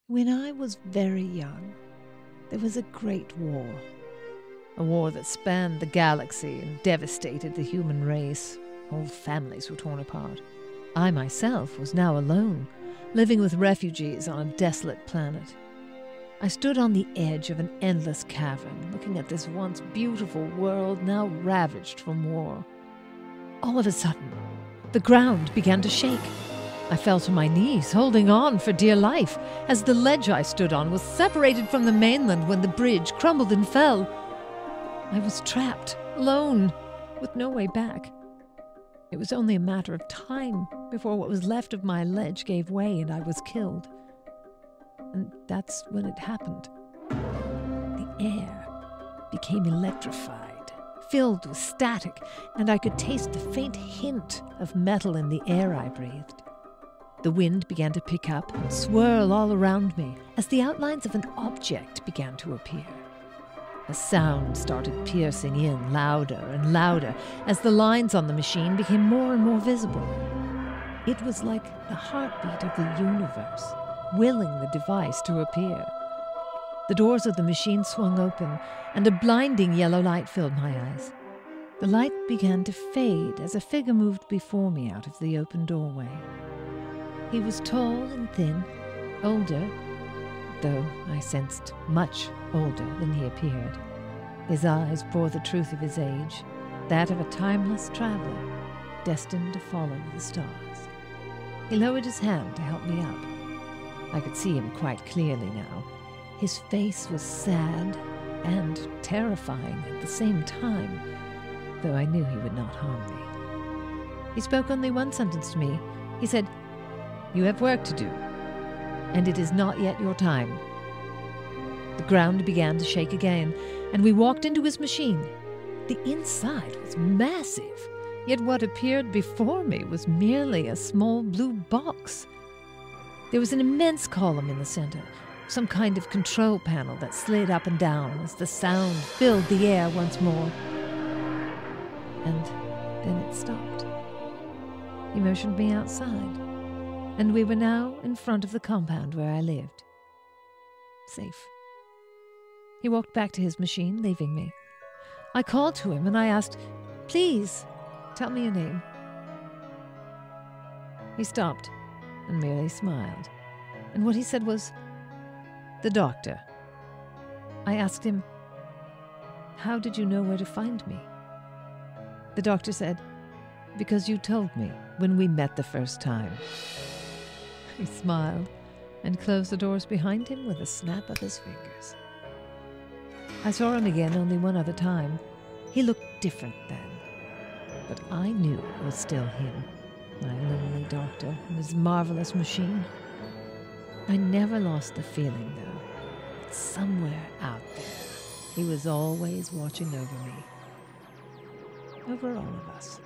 When I was very young, there was a great war. A war that spanned the galaxy and devastated the human race. Whole families were torn apart. I myself was now alone, living with refugees on a desolate planet. I stood on the edge of an endless cavern, looking at this once beautiful world now ravaged from war. All of a sudden, the ground began to shake. I fell to my knees, holding on for dear life, as the ledge I stood on was separated from the mainland when the bridge crumbled and fell. I was trapped, alone, with no way back. It was only a matter of time before what was left of my ledge gave way and I was killed. And that's when it happened. The air became electrified, filled with static, and I could taste the faint hint of metal in the air I breathed. The wind began to pick up and swirl all around me as the outlines of an object began to appear. A sound started piercing in louder and louder as the lines on the machine became more and more visible. It was like the heartbeat of the universe, willing the device to appear. The doors of the machine swung open, and a blinding yellow light filled my eyes. The light began to fade as a figure moved before me out of the open doorway. He was tall and thin, older, though I sensed much older than he appeared. His eyes bore the truth of his age, that of a timeless traveler, destined to follow the stars. He lowered his hand to help me up. I could see him quite clearly now. His face was sad and terrifying at the same time, though I knew he would not harm me. He spoke only one sentence to me. He said, "You have work to do, and it is not yet your time." The ground began to shake again, and we walked into his machine. The inside was massive, yet what appeared before me was merely a small blue box. There was an immense column in the center, some kind of control panel that slid up and down as the sound filled the air once more. And then it stopped. He motioned me outside, and we were now in front of the compound where I lived. Safe. He walked back to his machine, leaving me. I called to him and I asked, "Please, tell me your name." He stopped and merely smiled, and what he said was, "The doctor." I asked him, "How did you know where to find me?" The doctor said, "Because you told me when we met the first time." He smiled and closed the doors behind him with a snap of his fingers. I saw him again only one other time. He looked different then, but I knew it was still him, my lonely doctor and his marvelous machine. I never lost the feeling, though, that somewhere out there he was always watching over me, over all of us.